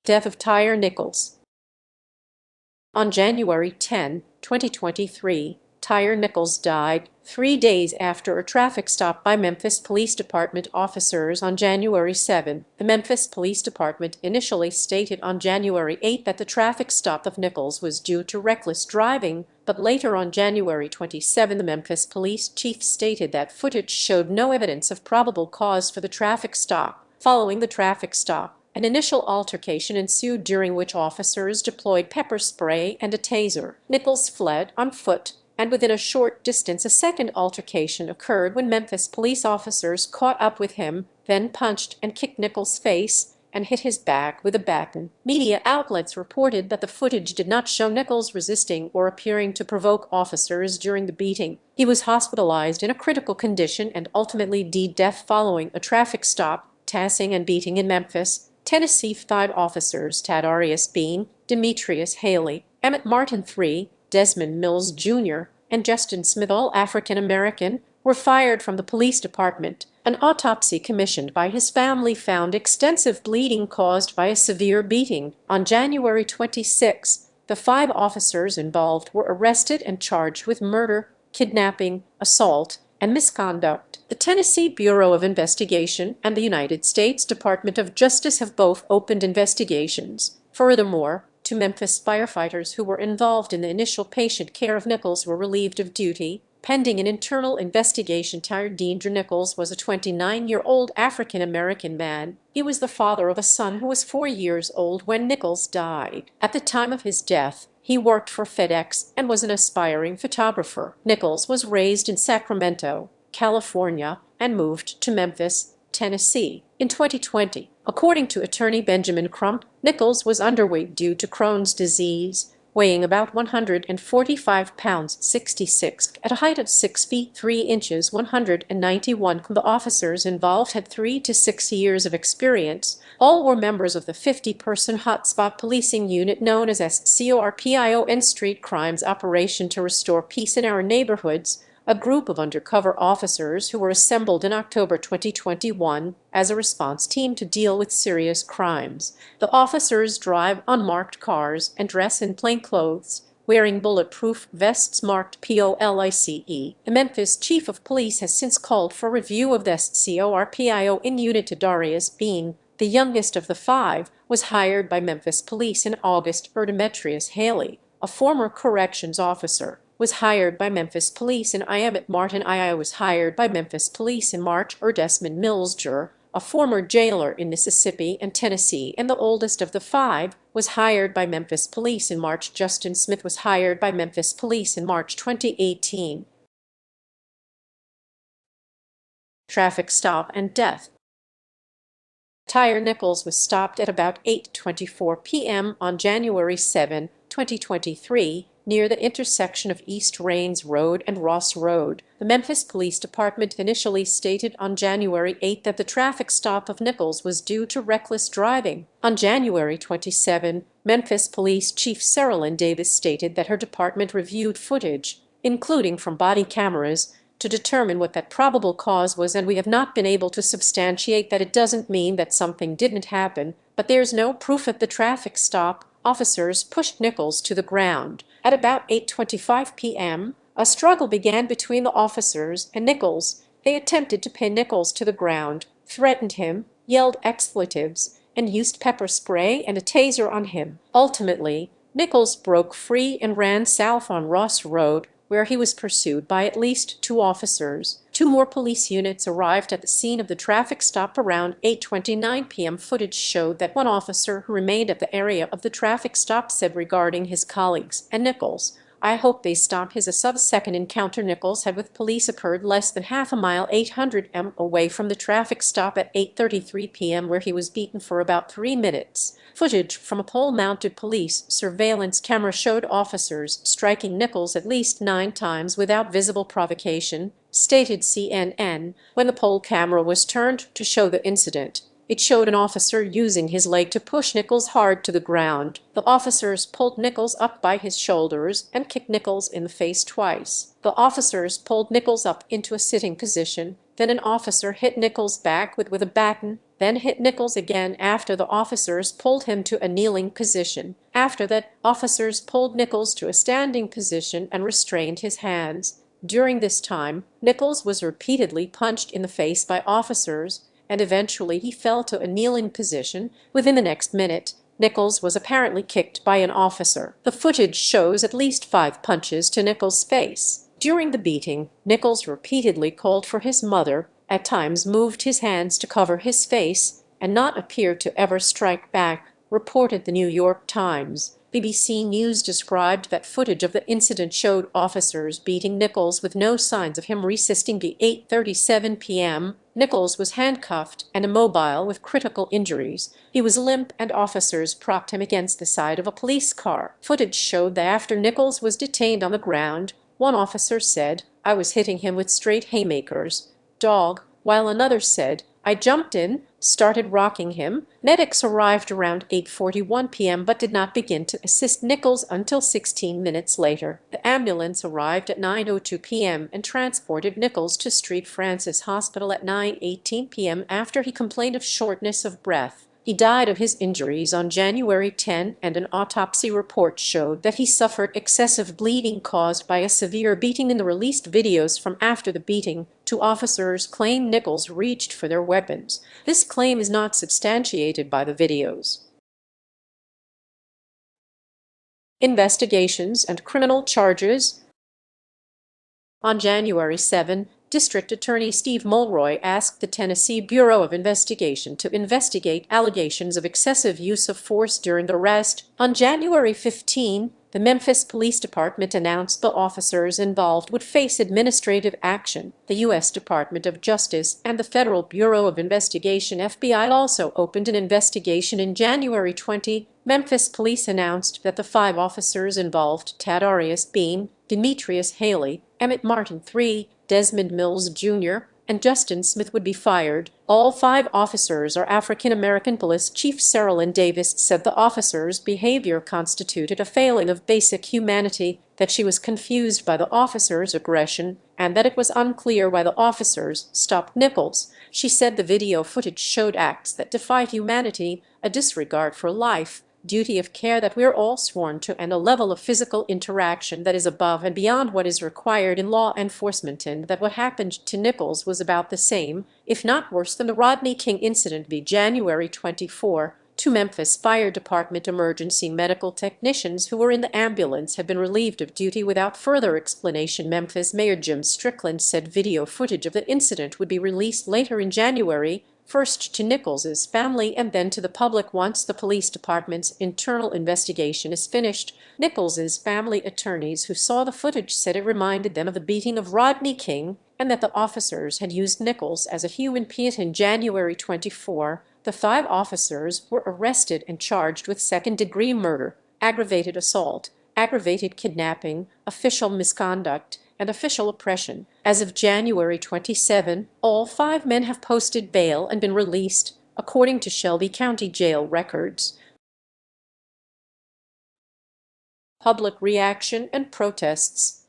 Death of Tyre Nichols. On January 10, 2023, Tyre Nichols died 3 days after a traffic stop by Memphis Police Department officers on January 7. The Memphis Police Department initially stated on January 8 that the traffic stop of Nichols was due to reckless driving, but later on January 27 the Memphis police chief stated that footage showed no evidence of probable cause for the traffic stop. Following the traffic stop, an initial altercation ensued during which officers deployed pepper spray and a taser. Nichols fled on foot, and within a short distance a second altercation occurred when Memphis police officers caught up with him, then punched and kicked Nichols' face and hit his back with a baton. Media outlets reported that the footage did not show Nichols resisting or appearing to provoke officers during the beating. He was hospitalized in a critical condition and ultimately death following a traffic stop, tassing and beating in Memphis, Tennessee. 5 officers, Tadarius Bean, Demetrius Haley, Emmett Martin III, Desmond Mills Jr., and Justin Smith, all African-American, were fired from the police department. An autopsy commissioned by his family found extensive bleeding caused by a severe beating. On January 26, the 5 officers involved were arrested and charged with murder, kidnapping, assault, and misconduct. The Tennessee Bureau of Investigation and the United States Department of Justice have both opened investigations. Furthermore, 2 Memphis firefighters who were involved in the initial patient care of Nichols were relieved of duty, pending an internal investigation. Tyre Nichols was a 29-year-old African-American man. He was the father of a son who was 4 years old when Nichols died. At the time of his death, he worked for FedEx and was an aspiring photographer. Nichols was raised in Sacramento, California, and moved to Memphis, Tennessee in 2020. According to attorney Benjamin Crump, Nichols was underweight due to Crohn's disease, weighing about 145 pounds 66, at a height of 6 feet 3 inches 191. The officers involved had 3 to 6 years of experience. All were members of the 50-person hotspot policing unit known as SCORPION Street Crimes Operation to Restore Peace in Our Neighborhoods, a group of undercover officers who were assembled in October 2021 as a response team to deal with serious crimes. The officers drive unmarked cars and dress in plainclothes, wearing bulletproof vests marked POLICE. The Memphis chief of police has since called for review of the SCORPION unit. Tadarius Bean, the youngest of the 5, was hired by Memphis police in August. Demetrius Haley, a former corrections officer, was hired by Memphis police in Emmett Martin II was hired by Memphis police in March. Desmond Mills Jr., a former jailer in Mississippi and Tennessee and the oldest of the 5, was hired by Memphis police in March. Justin Smith was hired by Memphis police in March 2018. Traffic stop and death. Tyre Nichols was stopped at about 8:24 p.m. on January 7, 2023, near the intersection of East Rains Road and Ross Road. The Memphis Police Department initially stated on January 8 that the traffic stop of Nichols was due to reckless driving. On January 27, Memphis Police Chief Saralyn Davis stated that her department reviewed footage, including from body cameras, to determine what that probable cause was, and we have not been able to substantiate that. It doesn't mean that something didn't happen, but there's no proof at the traffic stop. Officers pushed Nichols to the ground. At about 8:25 p.m., a struggle began between the officers and Nichols. They attempted to pin Nichols to the ground, threatened him, yelled expletives, and used pepper spray and a taser on him. Ultimately, Nichols broke free and ran south on Ross Road, where he was pursued by at least 2 officers. 2 more police units arrived at the scene of the traffic stop around 8:29 p.m. Footage showed that one officer who remained at the area of the traffic stop said regarding his colleagues and Nichols, "I hope they stop." His sub-second encounter Nichols had with police occurred less than half a mile 800 m away from the traffic stop at 8:33 p.m. where he was beaten for about 3 minutes. Footage from a pole-mounted police surveillance camera showed officers striking Nichols at least 9 times without visible provocation, stated CNN. When the pole camera was turned to show the incident, it showed an officer using his leg to push Nichols hard to the ground. The officers pulled Nichols up by his shoulders and kicked Nichols in the face twice. The officers pulled Nichols up into a sitting position Then an officer hit Nichols back with a baton, then hit Nichols again after the officers pulled him to a kneeling position. After that, officers pulled Nichols to a standing position and restrained his hands. During this time, Nichols was repeatedly punched in the face by officers, and eventually he fell to a kneeling position. Within the next minute, Nichols was apparently kicked by an officer. The footage shows at least 5 punches to Nichols' face. During the beating, Nichols repeatedly called for his mother, at times moved his hands to cover his face, and not appeared to ever strike back, reported the New York Times. BBC News described that footage of the incident showed officers beating Nichols with no signs of him resisting. By 8:37 p.m., Nichols was handcuffed and immobile with critical injuries. He was limp and officers propped him against the side of a police car. Footage showed that after Nichols was detained on the ground, one officer said, "I was hitting him with straight haymakers, dog," while another said, "I jumped in, started rocking him." Medics arrived around 8:41 p.m. but did not begin to assist Nichols until 16 minutes later. The ambulance arrived at 9:02 p.m. and transported Nichols to St. Francis Hospital at 9:18 p.m. after he complained of shortness of breath. He died of his injuries on January 10, and an autopsy report showed that he suffered excessive bleeding caused by a severe beating. In the released videos from after the beating, 2 officers claim Nichols reached for their weapons. This claim is not substantiated by the videos. Investigations and criminal charges. On January 7, District Attorney Steve Mulroy asked the Tennessee Bureau of Investigation to investigate allegations of excessive use of force during the arrest. On January 15, the Memphis Police Department announced the officers involved would face administrative action. The U.S. Department of Justice and the Federal Bureau of Investigation (FBI) also opened an investigation. In January 20, Memphis police announced that the 5 officers involved, Tadarius Bean, Demetrius Haley, Emmett Martin III, Desmond Mills Jr., and Justin Smith, would be fired. All 5 officers are African-American. Police Chief Cerelyn Davis said the officers' behavior constituted a failing of basic humanity, that she was confused by the officers' aggression, and that it was unclear why the officers stopped Nichols. She said the video footage showed acts that defy humanity, a disregard for life, duty of care that we're all sworn to, and a level of physical interaction that is above and beyond what is required in law enforcement, and that what happened to Nichols was about the same, if not worse, than the Rodney King incident. By January 24, 2 Memphis Fire Department emergency medical technicians who were in the ambulance have been relieved of duty without further explanation. Memphis Mayor Jim Strickland said video footage of the incident would be released later in January, first to Nichols's family and then to the public once the police department's internal investigation is finished. Nichols's family attorneys who saw the footage said it reminded them of the beating of Rodney King and that the officers had used Nichols as a human pit. In January 24, the 5 officers were arrested and charged with second-degree murder, aggravated assault, aggravated kidnapping, official misconduct, and official oppression. As of January 27, all 5 men have posted bail and been released, according to Shelby County Jail records. Public reaction and protests.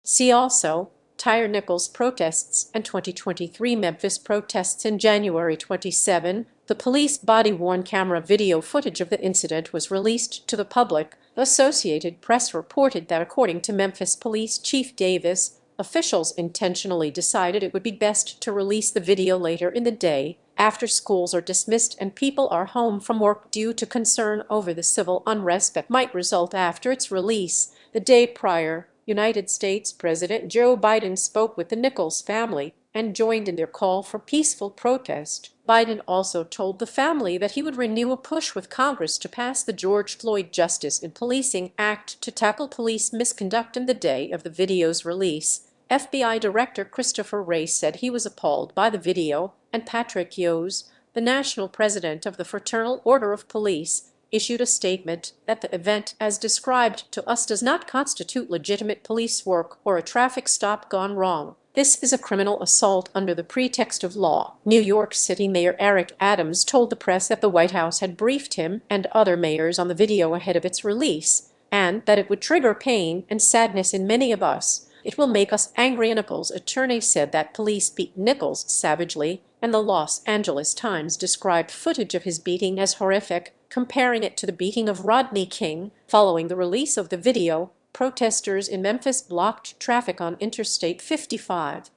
See also Tyre Nichols protests and 2023 Memphis protests. In January 27, the police body-worn camera video footage of the incident was released to the public. The Associated Press reported that, according to Memphis Police Chief Davis, officials intentionally decided it would be best to release the video later in the day, after schools are dismissed and people are home from work, due to concern over the civil unrest that might result after its release. The day prior, United States President Joe Biden spoke with the Nichols family and joined in their call for peaceful protest. Biden also told the family that he would renew a push with Congress to pass the George Floyd Justice in Policing Act to tackle police misconduct. In the day of the video's release, FBI Director Christopher Wray said he was appalled by the video, and Patrick Yos, the national president of the Fraternal Order of Police, issued a statement that the event, as described to us, does not constitute legitimate police work or a traffic stop gone wrong. This is a criminal assault under the pretext of law. New York City Mayor Eric Adams told the press that the White House had briefed him and other mayors on the video ahead of its release, and that it would trigger pain and sadness in many of us. "It will make us angry." Nichols' attorney said that police beat Nichols savagely, and the Los Angeles Times described footage of his beating as horrific, comparing it to the beating of Rodney King. Following the release of the video, protesters in Memphis blocked traffic on Interstate 55.